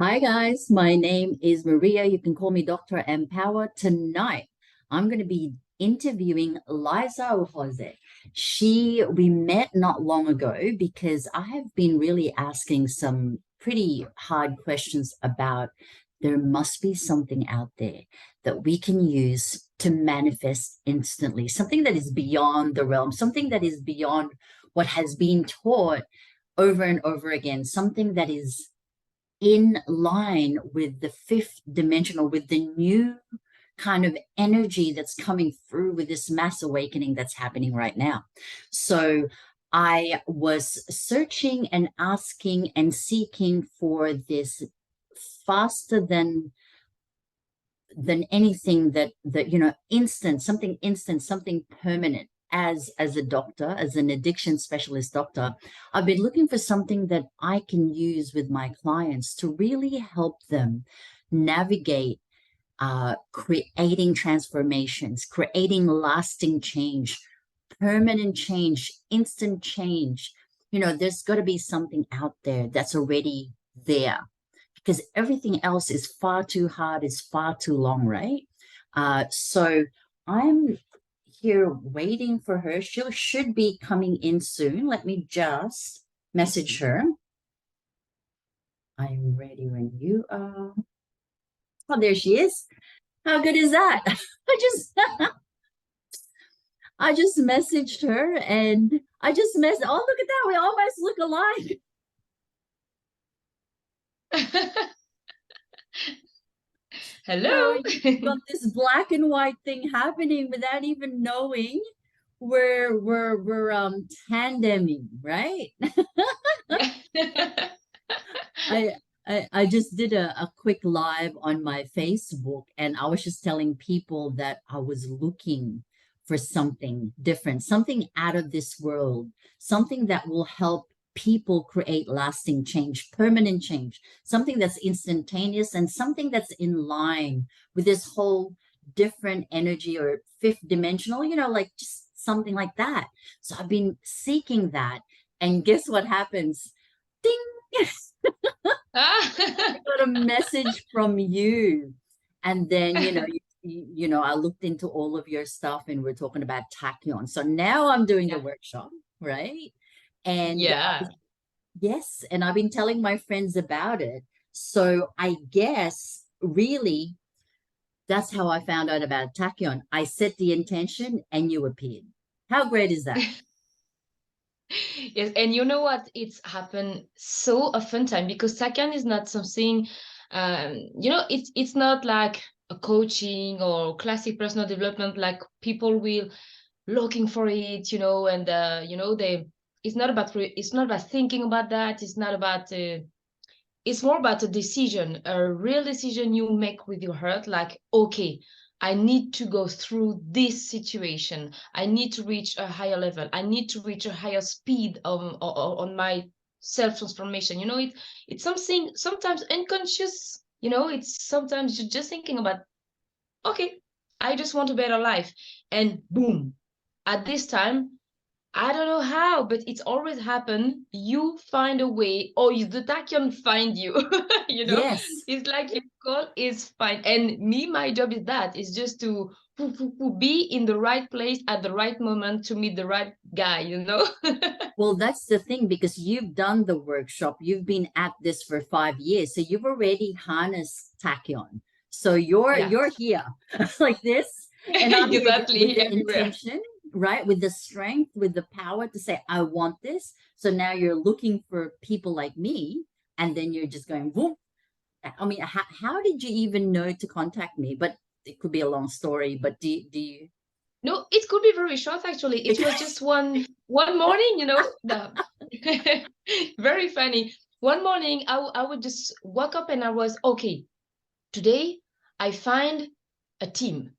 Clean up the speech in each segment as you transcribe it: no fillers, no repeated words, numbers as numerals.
Hi guys, my name is Maria. You can call me Dr. Empower. Tonight, I'm going to be interviewing Laissa Uhoze. We met not long ago because I have been really asking some pretty hard questions about there must be something out there that we can use to manifest instantly, something that is beyond the realm, something that is beyond what has been taught over and over again, something that is in line with the fifth dimensional, with the new kind of energy that's coming through with this mass awakening that's happening right now. So I was searching and asking and seeking for this faster than anything that instant, something permanent. As a doctor, as an addiction specialist doctor, I've been looking for something that I can use with my clients to really help them navigate creating transformations, creating lasting change, permanent change, instant change. There's got to be something out there that's already there, because everything else is far too hard, is far too long, right? So I'm here waiting for her. She should be coming in soon. Let me just message her. I'm ready when you are. Oh, there she is. How good is that? I just I just messaged her and I just messaged. Oh, look at that. We almost look alike. Hello. You've got this black and white thing happening without even knowing we're tandeming, right? Yeah. I I just did a quick live on my Facebook, and I was just telling people that I was looking for something different, something out of this world, something that will help people create lasting change, permanent change, something that's instantaneous and something that's in line with this whole different energy or fifth dimensional, like just something like that. So I've been seeking that. And guess what happens? Ding! I got a message from you. And then, I looked into all of your stuff and we're talking about tachyon. So now I'm doing the Yeah. workshop, right? And Yeah. yes, and I've been telling my friends about it. So I guess really that's how I found out about tachyon. I set the intention and you appeared. How great is that? Yes, and you know what? It's happened so often time because Sakan is not something, it's not like a coaching or classic personal development. Like people will looking for it, and they. It's not about thinking about that. It's not about. It's more about a decision, a real decision you make with your heart. Like, okay, I need to go through this situation. I need to reach a higher level. I need to reach a higher speed on my self transformation. It's something sometimes unconscious. It's sometimes you're just thinking about, okay, I just want a better life, and boom, at this time, I don't know how, but it's always happened. You find a way, or the tachyon find you. Yes. It's like your call is fine. And me, my job is that. It's just to be in the right place at the right moment to meet the right guy. Well, that's the thing, because you've done the workshop, you've been at this for 5 years, so you've already harnessed tachyon. So you're Yeah, you're here like this, and I'm here with exactly. the Everywhere. intention, right? With the strength, with the power to say, I want this. So now you're looking for people like me, and then you're just going, whoop. I mean, how did you even know to contact me? But it could be a long story, but do you? No, it could be very short actually. It was just one morning, the very funny. One morning, I would just wake up and I was okay. Today, I find a team.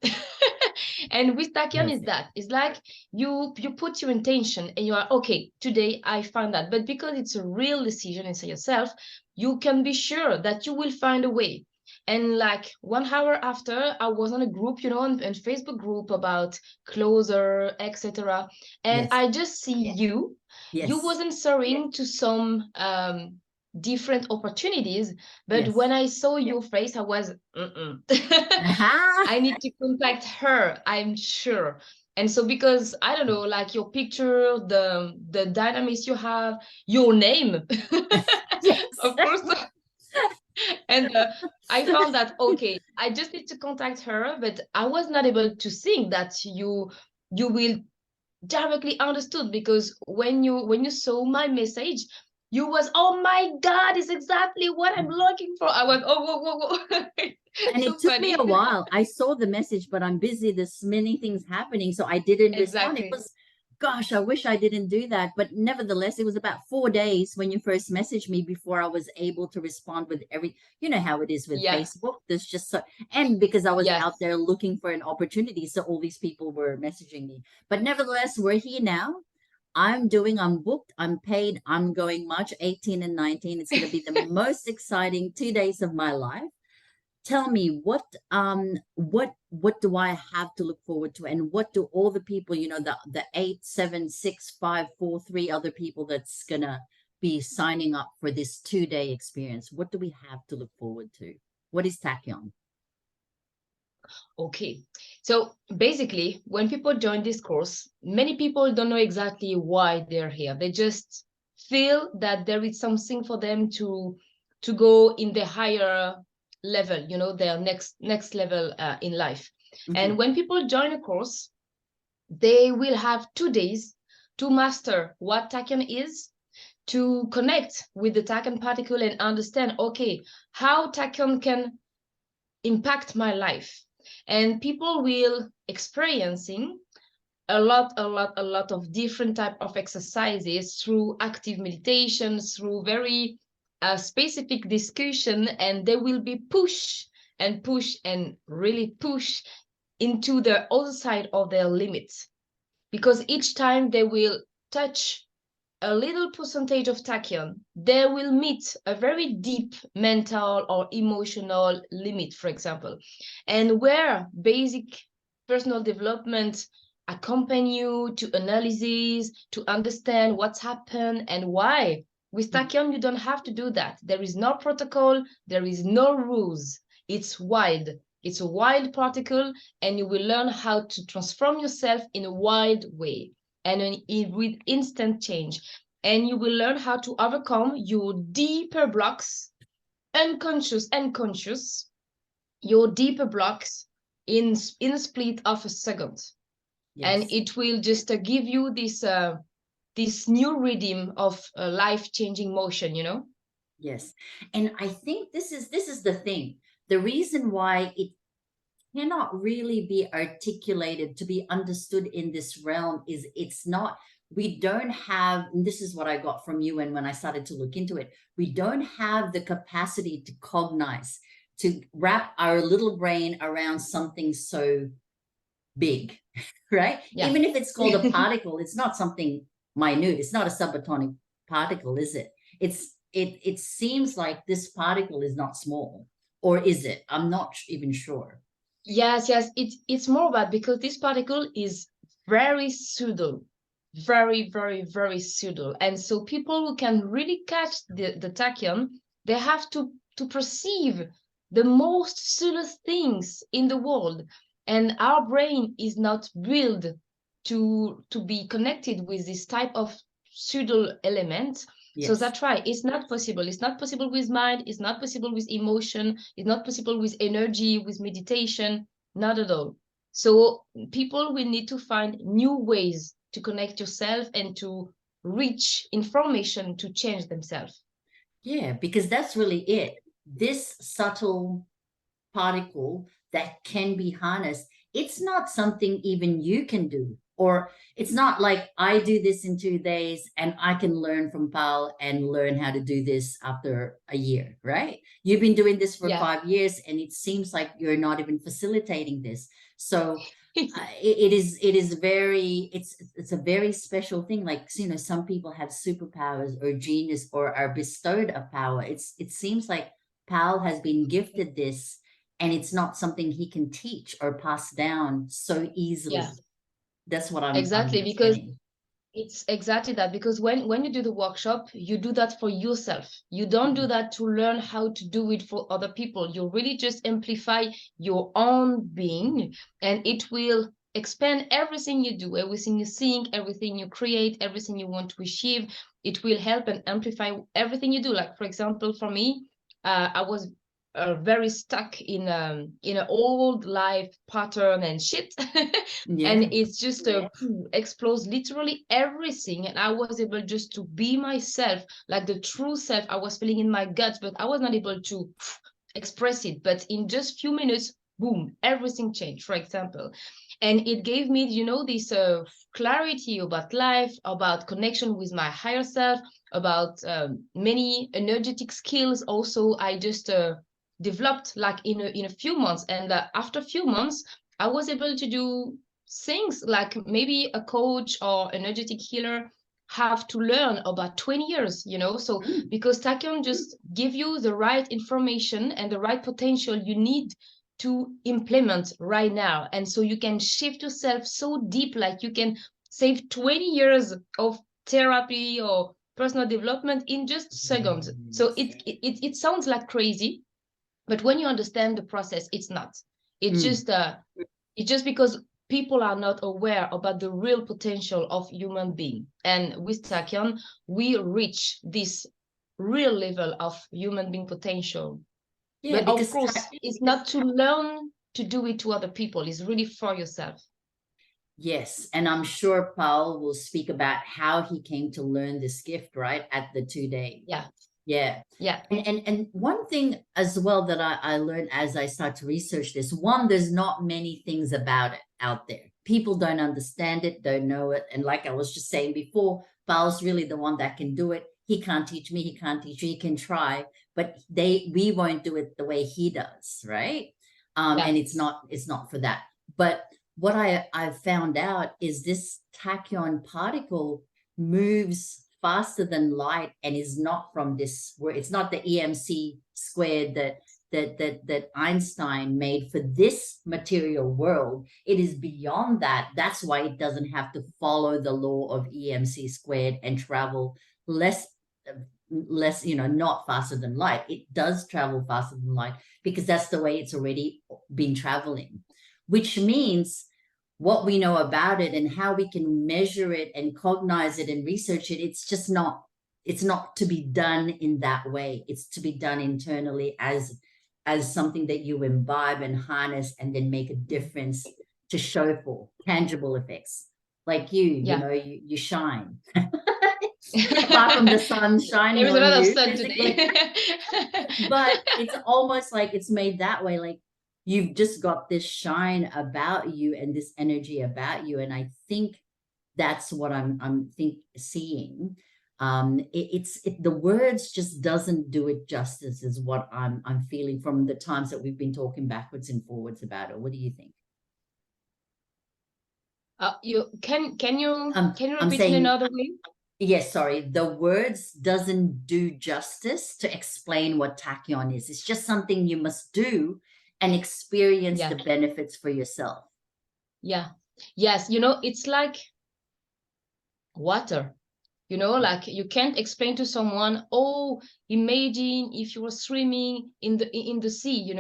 And with Tachyon is Perfect. that. It's like you put your intention and you are okay. Today I find that, but because it's a real decision inside yourself, you can be sure that you will find a way. And like 1 hour after, I was on a group, on Facebook group about closer, etc. And Yes. I just see you. You Yes. was answering to some. different opportunities. But Yes. when I saw your face, I was, I need to contact her, I'm sure. And so because I don't know, like your picture, the dynamics you have, your name, Yes. of course. And I found that okay, I just need to contact her, but I was not able to think that you will directly understood, because when you saw my message, you was, oh my god, it's exactly what I'm looking for. I was, oh, whoa, whoa, whoa. And So it took me a funny. while. I saw the message, but I'm busy. There's many things happening. So I didn't respond. It Exactly. was, gosh, I wish I didn't do that. But nevertheless, it was about 4 days when you first messaged me before I was able to respond with every, you know how it is with Yeah. Facebook. There's just so, and because I was out Yes. there looking for an opportunity. So all these people were messaging me. But nevertheless, we're here now. I'm booked, I'm paid, I'm going March 18 and 19. It's going to be the most exciting 2 days of my life. Tell me what do I have to look forward to, and what do all the people, the 8, 7, 6, 5, 4, 3 other people that's gonna be signing up for this 2 day experience, what do we have to look forward to? What is Tachyon? Okay. So basically, when people join this course, many people don't know exactly why they're here. They just feel that there is something for them to go in the higher level, their next level in life. Mm-hmm. And when people join a course, they will have 2 days to master what Tachyon is, to connect with the Tachyon particle and understand, okay, how Tachyon can impact my life. And people will experiencing a lot of different type of exercises through active meditation, through very specific discussion, and they will be push and really push into the other side of their limits, because each time they will touch a little percentage of tachyon, they will meet a very deep mental or emotional limit, for example. And where basic personal development accompany you to analysis, to understand what's happened and why. With tachyon, you don't have to do that. There is no protocol, there is no rules. It's wild. It's a wild particle, and you will learn how to transform yourself in a wild way and with instant change. And you will learn how to overcome your deeper blocks, unconscious and conscious, your deeper blocks in a split of a second. And Yes. it will just give you this new rhythm of life-changing motion. Yes. And I think this is the thing. The reason why it cannot really be articulated to be understood in this realm is it's not, we don't have, and this is what I got from you, and when I started to look into it, we don't have the capacity to cognize, to wrap our little brain around something so big, right? Yeah. Even if it's called a particle, it's not something minute, it's not a subatomic particle, is it? It seems like this particle is not small, or is it? I'm not even sure. Yes. It's more about, because this particle is very subtle, very, very, very subtle. And so people who can really catch the tachyon, they have to perceive the most subtle things in the world. And our brain is not built to be connected with this type of subtle element. So Yes. that's why it's not possible. It's not possible with mind. It's not possible with emotion. It's not possible with energy, with meditation. Not at all. So people will need to find new ways to connect yourself and to reach information to change themselves. Yeah, because that's really it. This subtle particle that can be harnessed, it's not something even you can do. Or it's not like I do this in 2 days and I can learn from Pal and learn how to do this after a year, right? You've been doing this for Yeah. 5 years and it seems like you're not even facilitating this. So it is very, it's a very special thing. Like, some people have superpowers or genius or are bestowed a power. It seems like Pal has been gifted this, and it's not something he can teach or pass down so Yeah, easily. That's what I'm exactly. just Because getting. It's exactly that, because when you do the workshop, you do that for yourself. You don't do that to learn how to do it for other people. You really just amplify your own being, and it will expand everything you do, everything you think, everything you create, everything you want to achieve. It will help and amplify everything you do. Like, for example, for me, I was very stuck in an old life pattern and shit. And Yeah. it's just explodes literally everything, and I was able just to be myself, like the true self I was feeling in my gut, but I was not able to express it. But in just few minutes, boom, everything changed, for example. And it gave me, this clarity about life, about connection with my higher self, about many energetic skills also. I just developed like in a few months. And after a few months, I was able to do things like maybe a coach or energetic healer have to learn about 20 years, so Mm. because Tachyon just give you the right information and the right potential you need to implement right now. And so you can shift yourself so deep, like you can save 20 years of therapy or personal development in just seconds. So Yes. it sounds like crazy, but when you understand the process, it's not. It's Mm. just it's just because people are not aware about the real potential of human being. And with Tachyon, we reach this real level of human being potential. Yeah, But of because course, it's not to learn to do it to other people. It's really for yourself. yes, and I'm sure Paul will speak about how he came to learn this gift, right, at the 2 day. Yeah, Yeah. yeah, And one thing as well that I learned as I start to research this, one, there's not many things about it out there. People don't understand it, don't know it. And like I was just saying before, Paul's really the one that can do it. He can't teach me, he can't teach you, he can try, but we won't do it the way he does, right? yeah, And it's not for that. But what I found out is this tachyon particle moves faster than light and is not from this where it's not the EMC squared that Einstein made for this material world. It is beyond that. That's why it doesn't have to follow the law of EMC squared and travel less less, not faster than light. It does travel faster than light because that's the way it's already been traveling, which means what we know about it and how we can measure it and cognize it and research it, it's not to be done in that way. It's to be done internally as something that you imbibe and harness and then make a difference to show for tangible effects. Like yeah. you shine. Apart from the sun There shining is a on lot of you sun today. physically. But it's almost like it's made that way. Like you've just got this shine about you and this energy about you. And I think that's what I'm seeing. The words just doesn't do it justice, is what I'm feeling from the times that we've been talking backwards and forwards about it. What do you think? You can you I'm repeat in saying another way? yes, sorry. The words doesn't do justice to explain what tachyon is. It's just something you must do and experience Yeah, the benefits for yourself. yeah, yes. It's like water. Like you can't explain to someone, oh, imagine if you were swimming in the sea,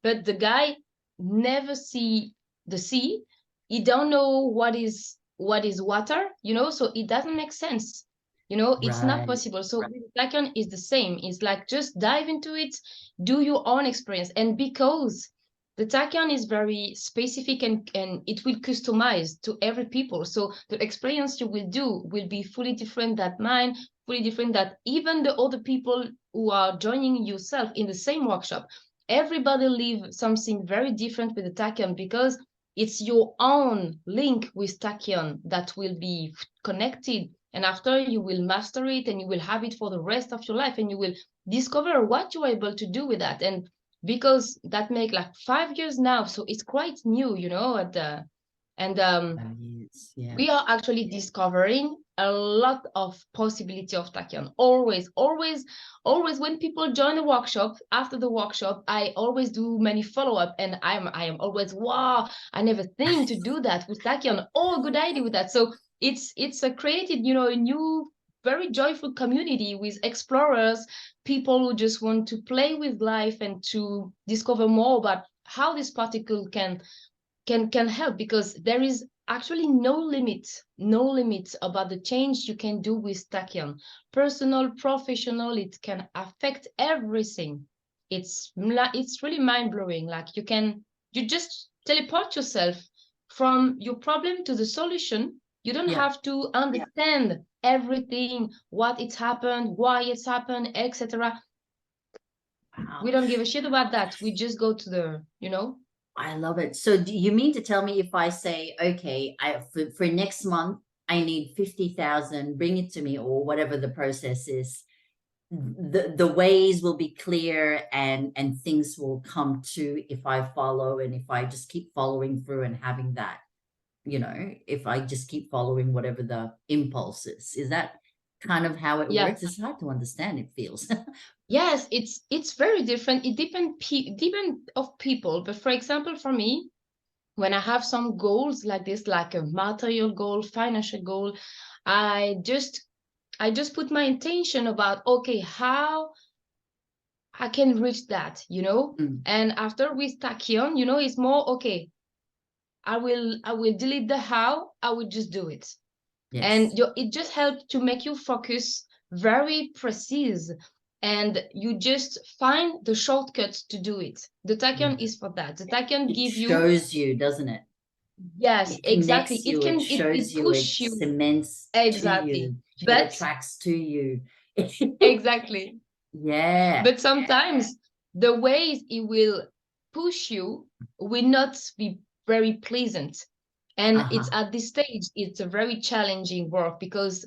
but the guy never see the sea. He don't know what is water, so it doesn't make sense. It's not Right. possible. So Lacan is the same. It's like just dive into it, do your own experience. And because the Tachyon is very specific, and it will customize to every people. So the experience you will do will be fully different than mine, fully different than even the other people who are joining yourself in the same workshop. Everybody live something very different with the Tachyon, because it's your own link with Tachyon that will be connected. And after, you will master it and you will have it for the rest of your life, and you will discover what you're able to do with that. And because that make like 5 years now, so it's quite new, and Yes, yeah. we are actually discovering a lot of possibility of Tachyon. Always when people join the workshop, after the workshop, I always do many follow-up, and I am always, wow, I never think to do that with Tachyon. Oh, good idea with that. So it's a created, you know, a new very joyful community with explorers, people who just want to play with life and to discover more about how this particle can help, because there is actually no limit about the change you can do with tachyon, personal, professional. It can affect everything. It's really mind-blowing. Like you just teleport yourself from your problem to the solution. You don't have to understand everything, what it's happened, why it's happened, etc. Wow. We don't give a shit about that. We just go to the, you know. I love it. So do you mean to tell me if I say, okay, for next month, I need 50,000, bring it to me, or whatever the process is, the ways will be clear, and things will come to if I follow, and if I just keep following through and having that, you know, if I just keep following whatever the impulse is that kind of how it Yeah. works? It's hard to understand, it feels. Yes, it's very different. It depend of people. But for example, for me, when I have some goals like this, like a material goal, financial goal, I just put my intention about, okay, how I can reach that, you know. Mm, And after with tachyon, you know, it's more okay. I will delete the how. I will just do it, and yes. it just helps to make you focus very precise, and you just find the shortcuts to do it. The Yeah. tachyon is for that. The tachyon It give you, shows you, doesn't it? yes, It exactly. connects It you, it can shows it you, push it you, cements to exactly. you, it But attracts to you. exactly. Yeah. But sometimes the ways it will push you will not be very pleasant. And it's Uh-huh. at this stage, it's a very challenging work, because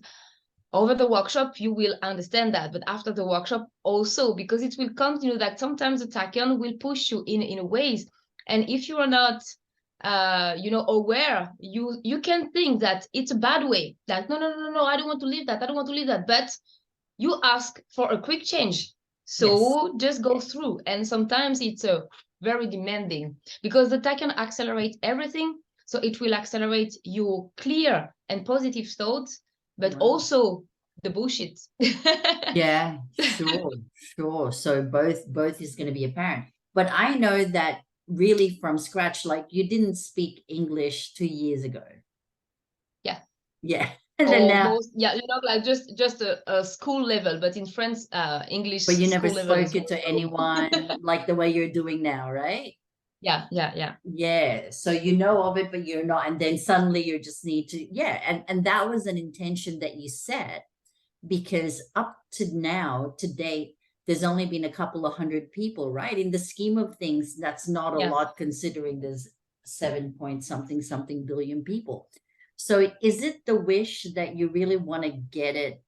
over the workshop you will understand that, but after the workshop also, because it will continue that sometimes the tachyon will push you in ways, and if you are not you know, aware, you can think that it's a bad way, that no, I don't want to leave that, I don't want to leave that, but you ask for a quick change, Yes. so just go through. And sometimes it's a very demanding, because the tachyon accelerate everything, so it will accelerate your clear and positive thoughts, but Wow. also the bullshit. Yeah, sure, sure. So both is going to be apparent. But I know that really from scratch, like you didn't speak English 2 years ago. Yeah, Yeah. And then now, almost. Yeah, you know, like just a school level, but in France, but English you never school level is spoke it to also. anyone like the way you're doing now, right? Yeah. Yeah. So you know of it, but you're not. And then suddenly you just need to, yeah. And that was an intention that you set, because up to now, to date, there's only been a couple of hundred people, right? In the scheme of things, that's not a Yeah. lot considering there's 7 point something billion people. So is it the wish that you really want to get it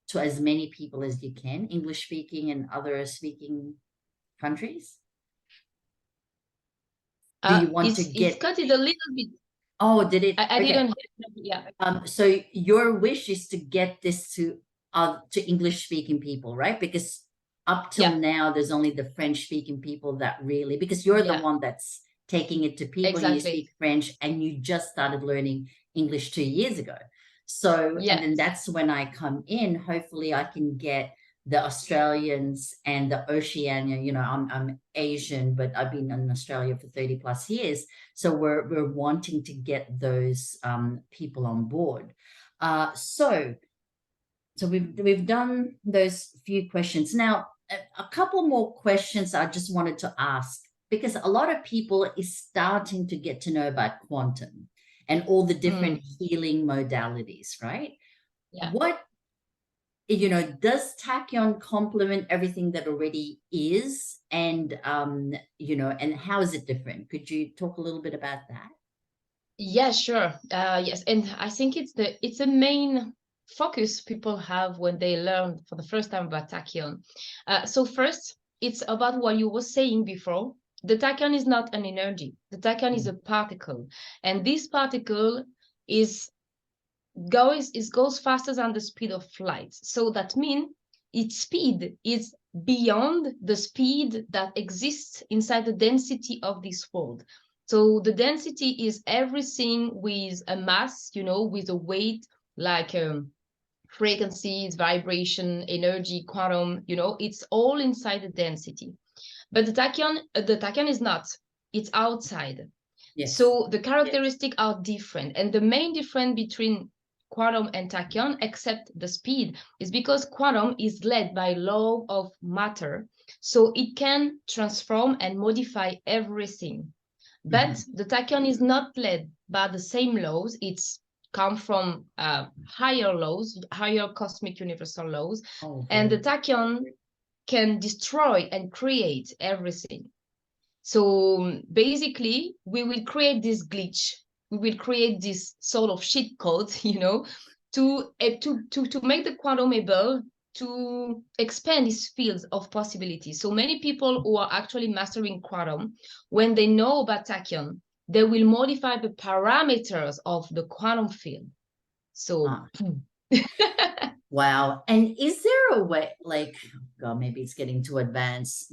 to as many people as you can, English speaking and other speaking countries? Do you want to It's get, cut it a little bit. oh, did it? I Okay. didn't hear, yeah. So your wish is to get this to English speaking people, right? Because up till Yeah, now, there's only the French speaking people that really, because you're the yeah, one that's taking it to people, and you exactly. speak French, and you just started learning English 2 years ago. So, and then Yes. that's when I come in. Hopefully, I can get the Australians and the Oceania. You know, I'm Asian, but I've been in Australia for 30 plus years. So we're wanting to get those people on board. So we've done those few questions. Now, a couple more questions I just wanted to ask, because a lot of people is starting to get to know about quantum and all the different Mm, healing modalities, right? yeah. What, does tachyon complement everything that already is? And and how is it different? Could you talk a little bit about that? Yeah, sure. Yes, and I think it's the main focus people have when they learn for the first time about tachyon. So first, it's about what you were saying before. The tachyon is not an energy. The tachyon is a particle, and this particle is goes faster than the speed of light. So that means its speed is beyond the speed that exists inside the density of this world. So the density is everything with a mass, you know, with a weight, like frequencies, vibration, energy, quantum, you know, it's all inside the density. But the tachyon is not, it's outside. Yes. So the characteristics are different. And the main difference between quantum and tachyon, except the speed, is because quantum is led by law of matter. So it can transform and modify everything. But the tachyon is not led by the same laws. It's come from higher laws, higher cosmic universal laws. Oh, And the very tachyon can destroy and create everything. So basically, we will create this glitch. We will create this sort of cheat code, you know, to make the quantum able to expand these fields of possibilities. So many people who are actually mastering quantum, when they know about tachyon, they will modify the parameters of the quantum field. So wow. And is there a way, like, God, maybe it's getting too advanced,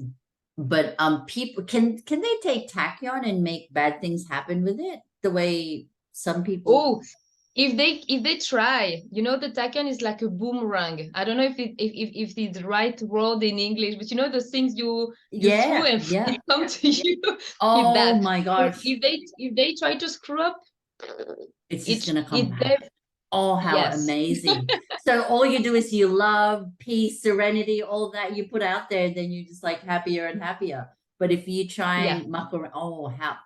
but people can they take tachyon and make bad things happen with it? The way some people. oh, if they try, you know, the tachyon is like a boomerang. I don't know if it's the right word in English, but you know those things you threw Yeah, and yeah. they come to you with Oh that. my So gosh. if they try to screw up, It's just it gonna come it back. Oh, how yes. amazing. So all you do is you love, peace, serenity, all that you put out there, then you're just like happier and happier. But if you try Yeah. and muck around, oh, how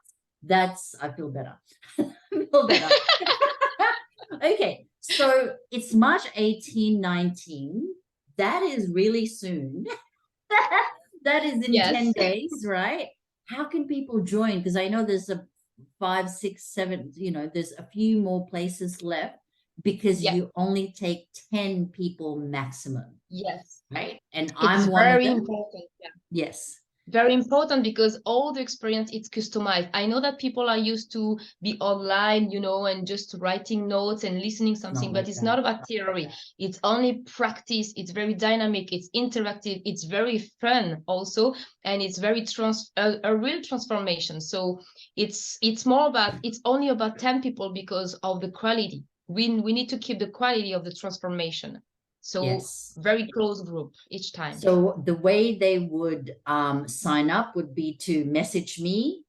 I feel better. I feel better. Okay, so it's March 18, 19. That is really soon. That is in 10 Yes. days, right? How can people join? Because I know there's a 5, 6, 7, there's a few more places left because Yeah. you only take 10 people maximum, Yes. right? And It's I'm one of very them. important. Yeah. Yes. Very important because all the experience it's customized. I know that people are used to be online, you know, and just writing notes and listening It's not something, but like it's that. not about theory. It's only practice. It's very dynamic. It's interactive. It's very fun also, and it's very a real transformation. So it's only about 10 people because of the quality. We need to keep the quality of the transformation. So Yes. very close group each time. So the way they would sign up would be to message me,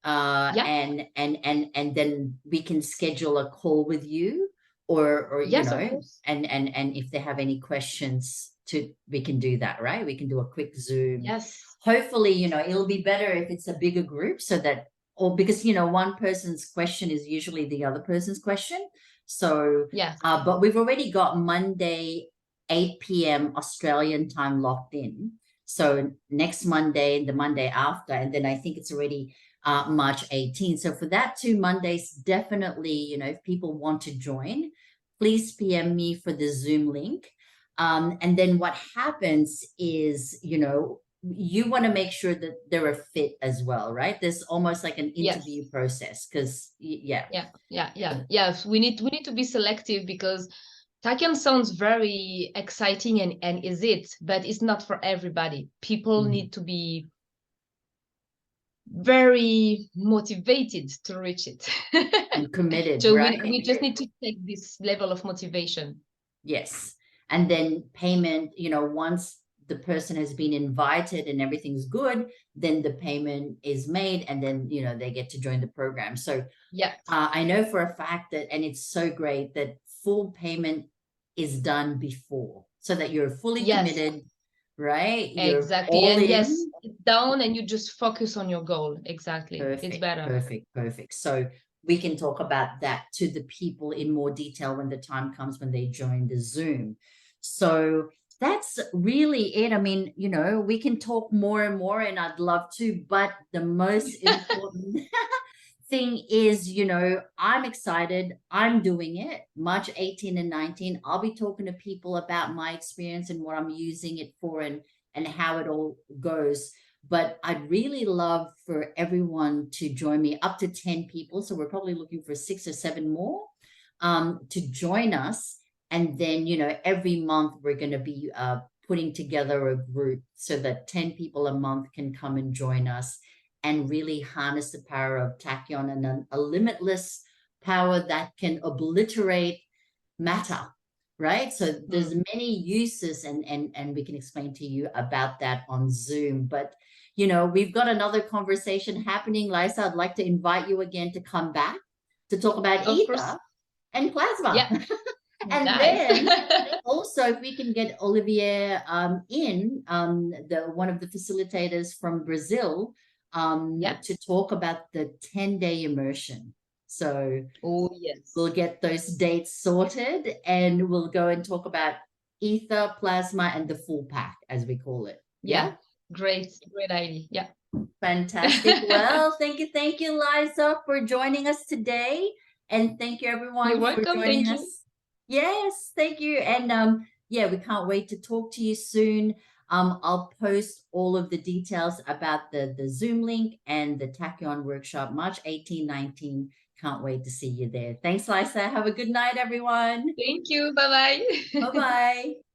Yeah. and then we can schedule a call with you, or Yes, of course. and if they have any questions, we can do that, right? We can do a quick Zoom. Yes. Hopefully, it'll be better if it's a bigger group, so that, or because one person's question is usually the other person's question. So Yeah. but we've already got Monday 8 p.m. Australian time locked in. So next Monday and the Monday after, and then I think it's already March 18th. So for that 2 Mondays, definitely, if people want to join, please PM me for the Zoom link. And then what happens is, you want to make sure that they're a fit as well, right? There's almost like an interview Yes. process because, yeah. Yes, we need to be selective because Tachyon sounds very exciting and is it, but it's not for everybody. People Mhm. need to be very motivated to reach it. And committed, So we right? just need to take this level of motivation. Yes. And then payment, once the person has been invited and everything's good, then the payment is made, and then, they get to join the program. So Yeah. I know for a fact that, and it's so great that full payment is done before, so that you're fully Yes, committed, right? You're exactly. all And yes, in. it's down and you just focus on your goal. Exactly. It's Perfect, better. perfect, perfect. So we can talk about that to the people in more detail when the time comes when they join the Zoom. So that's really it. I mean, we can talk more and more, and I'd love to, but the most important thing is, I'm excited. I'm doing it. March 18 and 19. I'll be talking to people about my experience and what I'm using it for, and how it all goes. But I'd really love for everyone to join me, up to 10 people. So we're probably looking for 6 or 7 more to join us. And then, every month we're going to be putting together a group so that 10 people a month can come and join us. and really harness the power of Tachyon and a limitless power that can obliterate matter, right? So there's many uses, and we can explain to you about that on Zoom. But we've got another conversation happening. Laissa, I'd like to invite you again to come back to talk about Of course. ether and plasma. Yeah. And Nice. then also, if we can get Olivier one of the facilitators from Brazil, to talk about the 10-day immersion. So Yes. we'll get those dates sorted, and we'll go and talk about ether, plasma, and the full pack, as we call it. Yeah. Great idea. Yeah. Fantastic. Well, thank you, Laissa, for joining us today. And thank you, everyone, You're welcome. for joining Thank us. you. Yes, thank you. And we can't wait to talk to you soon. I'll post all of the details about the Zoom link and the Tachyon Workshop, March 18, 19. Can't wait to see you there. Thanks, Laissa. Have a good night, everyone. Thank you. Bye-bye. Bye-bye.